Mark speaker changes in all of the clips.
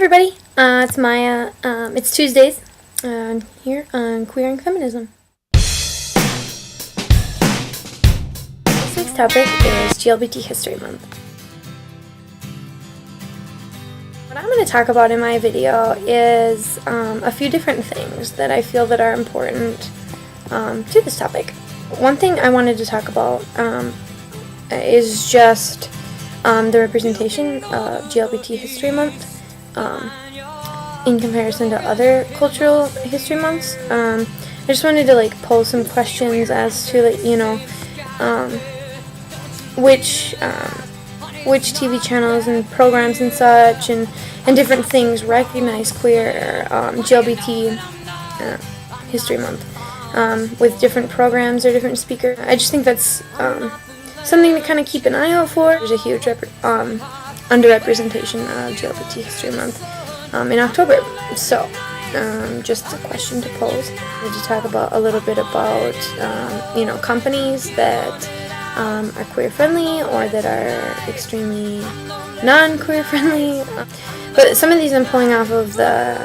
Speaker 1: everybody, it's Maya. It's Tuesdays here on Queer and Feminism. This week's topic is GLBT History Month. What I'm going to talk about in my video is a few different things that I feel that are important to this topic. One thing I wanted to talk about is just the representation of GLBT History Month in comparison to other cultural history months. I just wanted to pose some questions as to which TV channels and programs and such and different things recognize queer GLBT History Month with different programs or different speakers. I just think that's something to kind of keep an eye out for. There's a huge underrepresentation of GLBT History Month in October. So, just a question to pose. I wanted to talk about a little bit about companies that are queer friendly or that are extremely non-queer friendly. But some of these I'm pulling off of the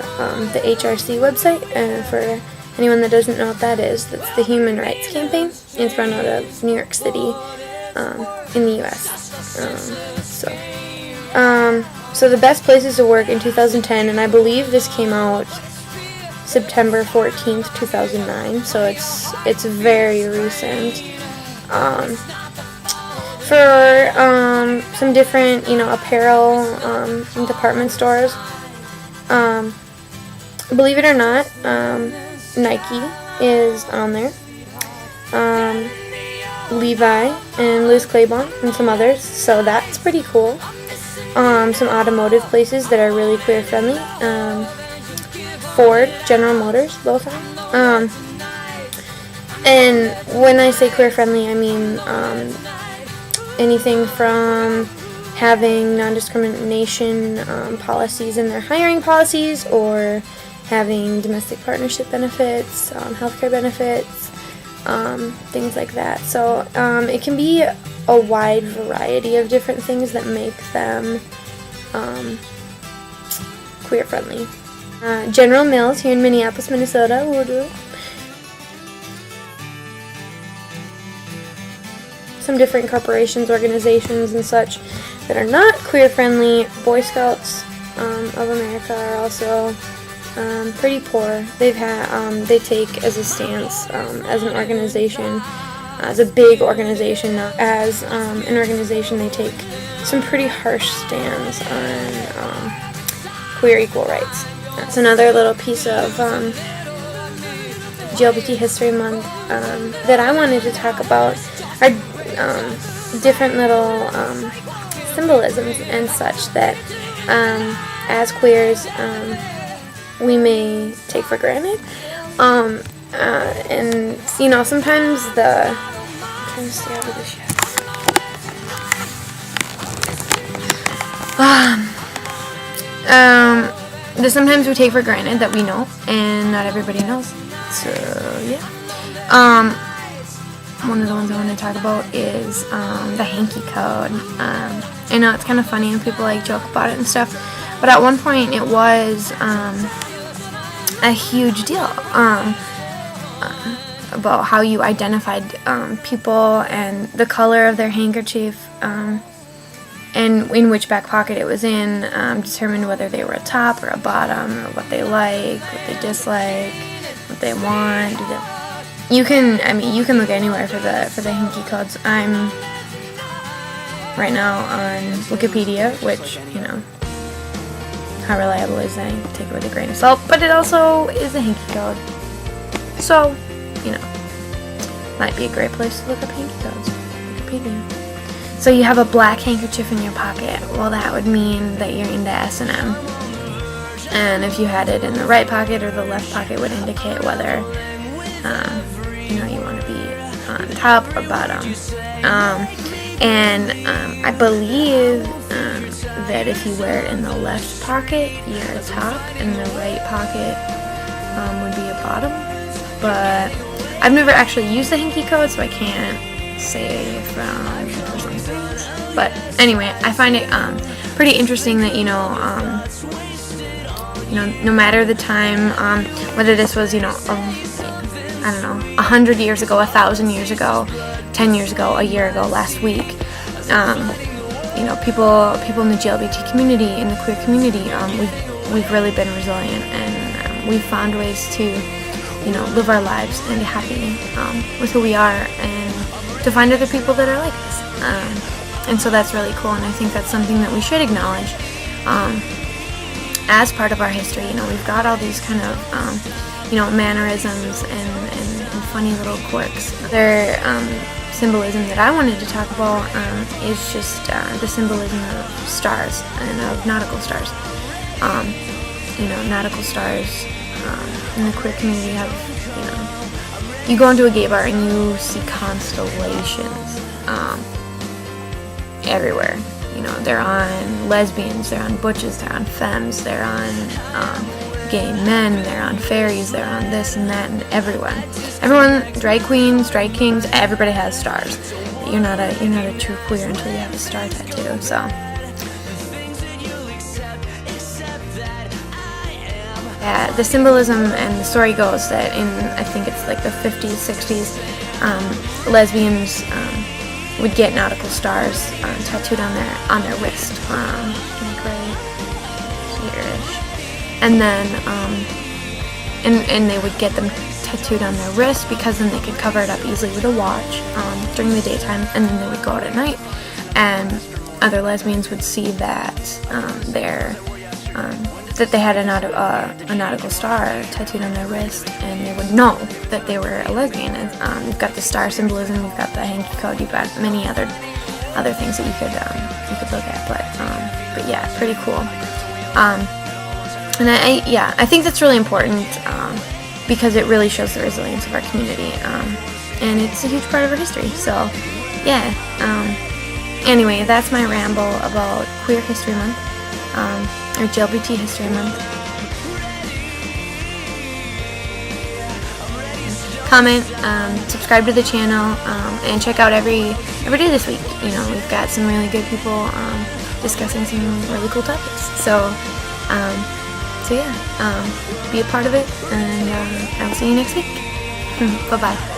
Speaker 1: HRC website. For anyone that doesn't know what that is, that's the Human Rights Campaign. It's run out of New York City in the U.S. So the best places to work in 2010, and I believe this came out September 14th, 2009, so it's very recent. For some different, apparel and department stores, believe it or not, Nike is on there, Levi and Liz Claiborne and some others, so that's pretty cool. Some automotive places that are really queer friendly, Ford, General Motors, both are. And when I say queer friendly, I mean anything from having non-discrimination policies in their hiring policies, or having domestic partnership benefits, healthcare benefits, things like that. So it can be a wide variety of different things that make them queer friendly. General Mills here in Minneapolis, Minnesota, woo-doo. Some different corporations, organizations, and such that are not queer friendly. Boy Scouts of America are also pretty poor. They take as a stance as an organization, as a big organization, not as an organization. They take some pretty harsh stands on queer equal rights. That's another little piece of GLBT History Month that I wanted to talk about. Are different little symbolisms and such that as queers we may take for granted, and sometimes I'm trying to stay out of the shadows. Sometimes we take for granted that we know, and not everybody knows. So yeah. One of the ones I want to talk about is the hanky code. I know it's kind of funny and people joke about it and stuff, but at one point it was a huge deal about how you identified people and the color of their handkerchief, and in which back pocket it was in, determined whether they were a top or a bottom, or what they like, what they dislike, what they want. You can look anywhere for the hanky codes. I'm right now on Wikipedia, which, how reliable is that? Take it with a grain of salt, but it also is a hanky code. So, might be a great place to look up hanky codes. Wikipedia. So you have a black handkerchief in your pocket. Well, that would mean that you're into S&M. And if you had it in the right pocket or the left pocket, would indicate whether you want to be on top or bottom. I believe that if you wear it in the left pocket, you're a top, and the right pocket would be a bottom. But I've never actually used the hanky code, so I can't say from personal experience. But anyway, I find it pretty interesting that no matter the time, whether this was, I don't know, 100 years ago, 1,000 years ago, 10 years ago, a year ago, last week, people in the GLBT community, in the queer community, we've really been resilient, and we've found ways to, live our lives and be happy with who we are, and to find other people that are like us. And so that's really cool, and I think that's something that we should acknowledge as part of our history. We've got all these kind of, mannerisms and funny little quirks. Their symbolism that I wanted to talk about is just the symbolism of stars and of nautical stars. Nautical stars in the queer community have, you go into a gay bar and you see constellations everywhere. They're on lesbians, they're on butches, they're on femmes, they're on gay men, they're on fairies, they're on this and that, and everyone, drag queens, drag kings, everybody has stars. You're not a true queer until you have a star tattoo. So yeah, the symbolism and the story goes that in, I think it's like the 50s, 60s, lesbians would get nautical stars tattooed on their wrist, like right here-ish. And then and they would get them tattooed on their wrist because then they could cover it up easily with a watch during the daytime, and then they would go out at night, and other lesbians would see that that they had a nautical star tattooed on their wrist, and they would know that they were a lesbian. And you've got the star symbolism, you've got the hanky code, you've got many other things that you could look at. But yeah, pretty cool. And I think that's really important because it really shows the resilience of our community, and it's a huge part of our history. So yeah. Anyway, that's my ramble about Queer History Month. Or GLBT History Month. Comment, subscribe to the channel, and check out every day this week. We've got some really good people discussing some really cool topics. So yeah, be a part of it, and I'll see you next week. Bye-bye.